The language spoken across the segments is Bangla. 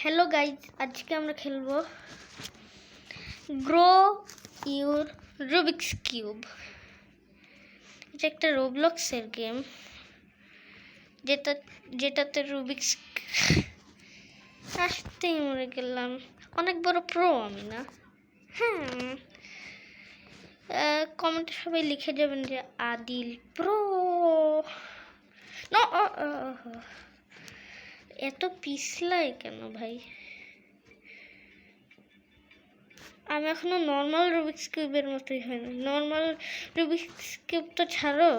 হ্যালো গাইজ, আজকে আমরা খেলবো গ্রো ইউর রুবিক্স কিউব। এটা একটা রোবলক্সের গেম, যেটাতে রুবিক্স আসতেই মরে গেলাম। অনেক বড় প্রো আমি না। কমেন্টে সবাই লিখে যাবেন যে আদিল প্রো। এত পিছলায় কেন ভাই? আমি এখনো নর্মাল রুবিক্স কিউবের মতোই হয়নি। নর্মাল রুবিক্স কিউব তো ছাড়ো,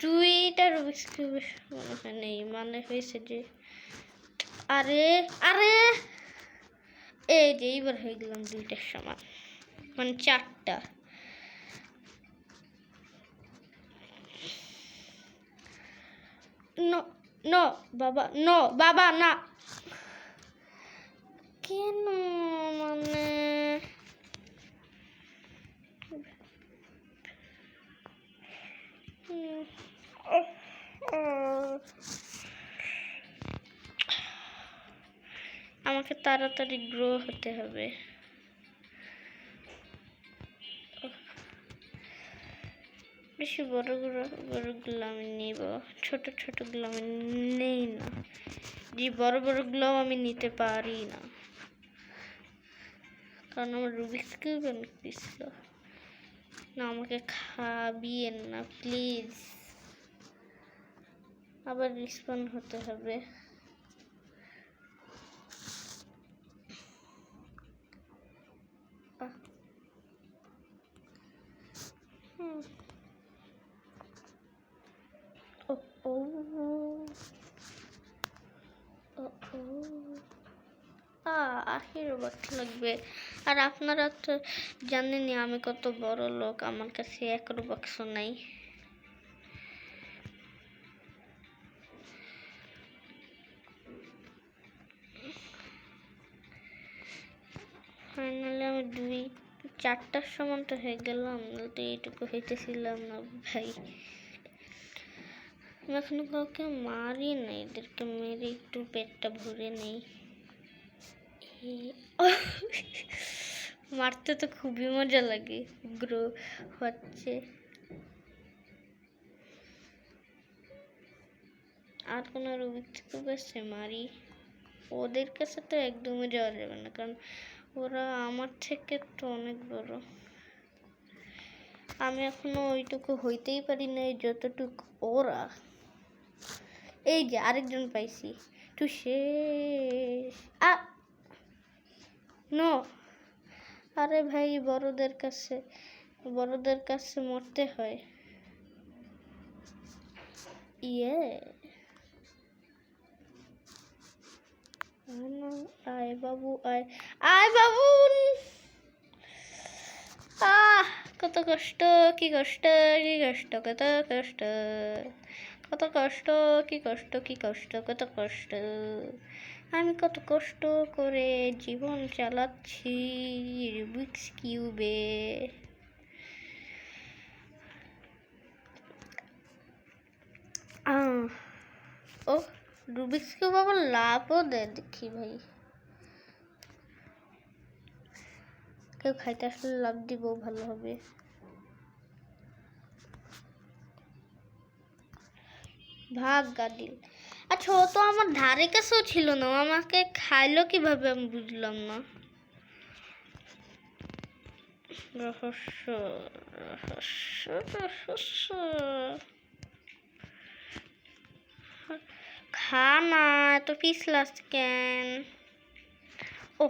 দুইটা রুবিক্স কিউবের মনে হয় নেই। মানে হয়েছে যে আরে আরে এই যে এইবার হয়ে গেলাম দুইটার সমান, মানে চারটা। নো নো বাবা, নো বাবা না। কেন মানে আমাকে তাড়াতাড়ি গ্রো হতে হবে। বেশি বড়গুলো আমি নিব, ছোটগুলো আমি নেই না। যে বড়গুলো আমি নিতে পারি না, কারণ আমার রুবিক্স কিউব অনেক পিছল। না, আমাকে খাবিয়েন না প্লিজ। আবার রিসপন হতে হবে। আখের রোবট লাগবে। আর আপনারা তো জানেনই আমি কত বড় লোক, আমার কাছে 1 রুবাক্সও নাই। ফাইনালি আমি 4টার সমান তো হয়ে গেলাম, তো এইটুকু হইতেছিলাম না ভাই। আমি এখনো কাউকে মারি নাই, এদেরকে মেরে একটু পেটটা ভরে নেই। মারতে তো খুবই মজা লাগে। গ্রো হচ্ছে। আর কোনো রুবিক্স কিউব আছে মারি? ওদের কাছে তো একদমই যাওয়া যাবে না, কারণ ওরা আমার থেকে তো অনেক বড়। আমি এখনো ওইটুকু হইতেই পারি না যতটুকু ওরা। এই যে আরেকজন পাইছি, একটু শেষ। নো, আরে ভাই, বড়দের কাছে মরতে হয়। ইয়ে আয় বাবু, আয় বাবু। কত কষ্ট, কি কষ্ট, কি কষ্ট, কত কষ্ট, কত কষ্ট, কি কষ্ট, কি কষ্ট, কত কষ্ট। আমি কত কষ্ট করে জীবন চালাচ্ছি রুবিক্স কিউবে। ও রুবিক্স কিউব আবার লাভও দেয় দেখি ভাই। কেউ খাইতে আসলে লাভ দিব, ভালো হবে। ভাগ গাদিল। আচ্ছা, ও তো আমার ধারে কাছেও ছিল না, আমাকে খাইলো কিভাবে আমি বুঝলাম না। রহস্য রহস্য রহস্য। খা না, এত পিছলাস কেন? ও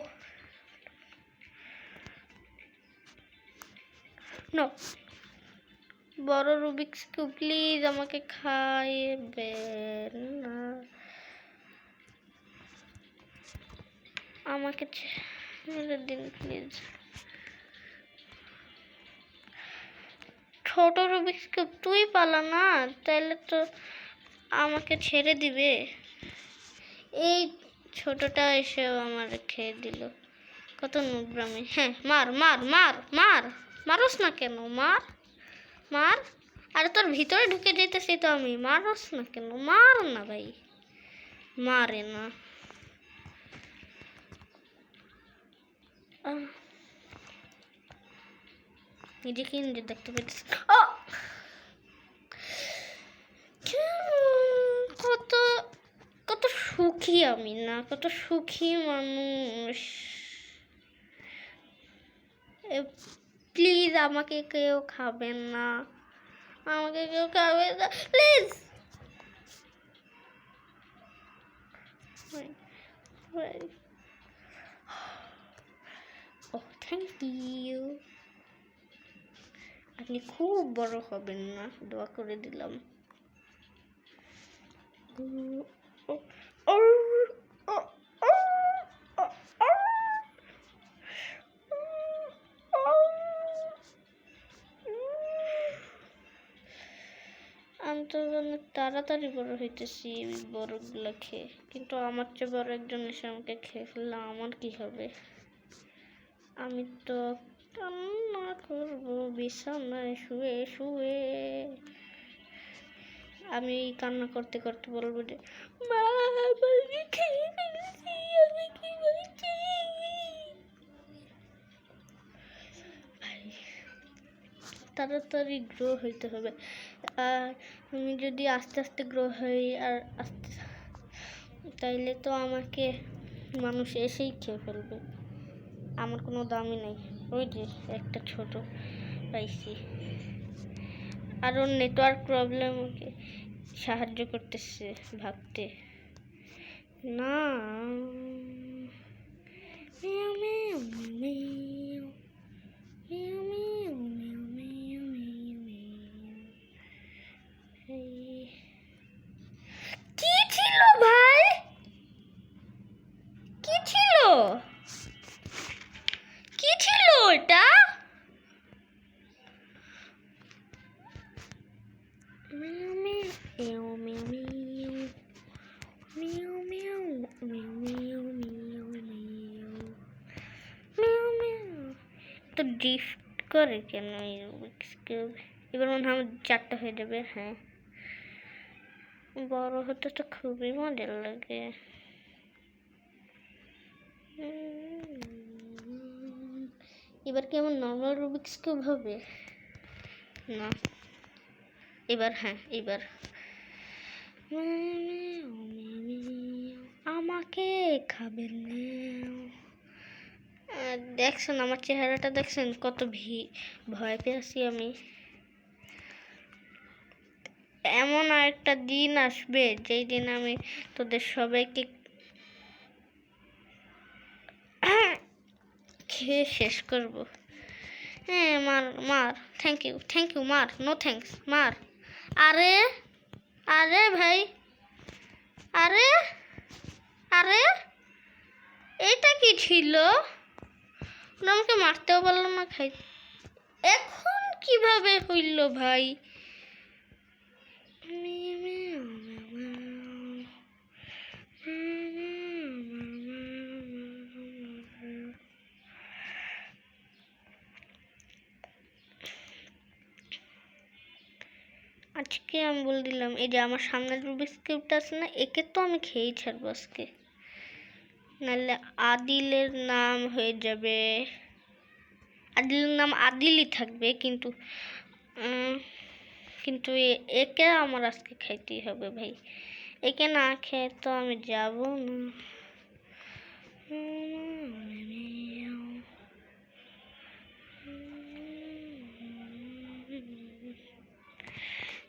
নো, বড় রুবিক্স কিউব প্লিজ আমাকে খাইবেন না। আমাকে ছেড়ে দিন প্লিজ। ছোট রুবিক্স কিউব তুই পালা না, তাহলে তো আমাকে ছেড়ে দিবে। এই ছোটটা এসেও আমার খেয়ে দিল, কত নোংরামি। হ্যাঁ, মার মার মার মার, মারস না কেন? মার মার। আরে তোর ভিতরে ঢুকে যেতেছি তো আমি, মারস না কেন? মার না ভাই, মারে না। নিজেকে নিজে দেখতে পেয়েছি। কত কত সুখী আমি না, কত সুখী মানুষ। প্লিজ আমাকে কেউ খাবেন না, আমাকে কেউ খাবে না প্লিজ। O thank you. আপনি খুব বড় হবেন না, দোয়া করে দিলাম। আমি তো অনেক তাড়াতাড়ি বড় হইতেছি বড়গুলা খেয়ে, কিন্তু আমার চেয়ে বড় একজন এসে আমাকে খেয়ে ফেললে আমার কি হবে? আমি তো কান্না করবো বিছানায় শুয়ে শুয়ে। আমি কান্না করতে করতে বলবো যে মা আমাকে খেয়ে ফেলছি, আমি কি বলছি? তাড়াতাড়ি গ্রো হইতে হবে। আর আমি যদি আস্তে আস্তে গ্রো হই আর আস্তে, তাইলে তো আমাকে মানুষ এসেই খেয়ে ফেলবে। আমার কোনো দামই নেই। ওই যে একটা ছোট পাইছি। আর ওর নেটওয়ার্ক প্রবলেম ওকে সাহায্য করতেছে ভাবতে না। কি ছিল ভাই? কি ছিল? কি ছিল এটা? তো ড্রিফট করে কেন? এবার মনে হয় আমার 4টা হয়ে যাবে। হ্যাঁ, বড় হতে তো খুবই মজা লাগে। এবার কি আমার নর্মাল রুবিক্স কিউব হবে? না, এবার হ্যাঁ, এবার আমাকে খাবেন না। দেখছেন আমার চেহারাটা, দেখছেন কত ভয় পেয়েছি আমি। এমন আরেকটা দিন আসবে যেই দিন আমি তোদের সবাইকে খেয়ে শেষ করব। হ্যাঁ, মার মার, থ্যাংক ইউ মার, নো থ্যাঙ্কস, মার। আরে আরে ভাই, আরে আরে এটা কি ছিল? আমাকে মারতেও পারলাম না, খাই। এখন কিভাবে হইল ভাই? আজকে আমি বলে দিলাম, এই যে আমার সামনের রুবিক্স কিউবটা আছে না, একে তো আমি খেয়েই ছাড়বো আজকে, নাহলে আদিলের নাম হয়ে যাবে। আদিলের নাম আদিলই থাকবে, কিন্তু কিন্তু একে আমার আজকে খাইতেই হবে ভাই। একে না খেয়ে তো আমি যাব না।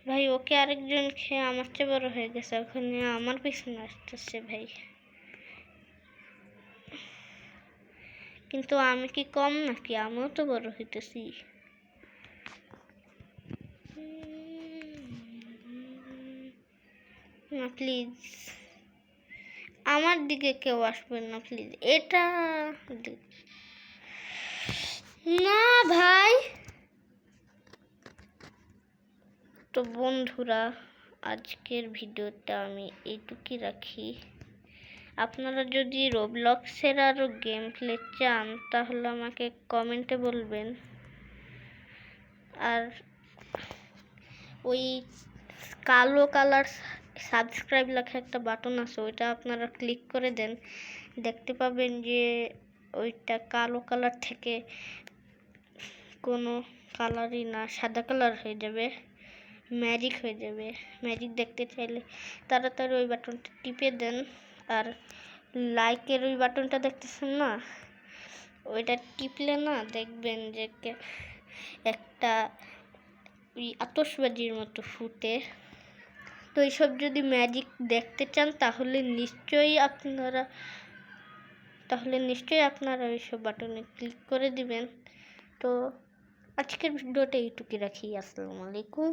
ভাই ওকে আরেকজন খেয়ে আমার চেয়ে বড় হয়ে গেছে, ওখানে আমার পিছনে আসতেছে ভাই। কিন্তু আমি কি কম নাকি? আমিও তো বড় হইতেছি। না প্লিজ, আমার দিকে কেউ আসবেন না প্লিজ। এটা না ভাই। তো বন্ধুরা, আজকের ভিডিওটা আমি এইটুকুই রাখি। আপনারা যদি রোবলক্সের আরও গেম প্লে চান তাহলে আমাকে কমেন্টে বলবেন। আর ওই কালো কালার সাবস্ক্রাইব লেখা একটা বাটন আছে, ওইটা আপনারা ক্লিক করে দেন। দেখতে পাবেন যে ওইটা কালো কালার থেকে কোনো কালারই না, সাদা কালার হয়ে যাবে, ম্যাজিক হয়ে যাবে। ম্যাজিক দেখতে চাইলে তাড়াতাড়ি ওই বাটনটা টিপে দেন। আর লাইকের ওই বাটনটা দেখতেছেন না, ওইটা টিপলে না দেখবেন যে একটা ওই আতশবাজির মতো ফুটে। তো এইসব যদি ম্যাজিক দেখতে চান তাহলে নিশ্চয়ই আপনারা ওইসব বাটনে ক্লিক করে দিবেন। তো আজকের ভিডিওটা এইটুকুই রাখি। আসসালামু আলাইকুম।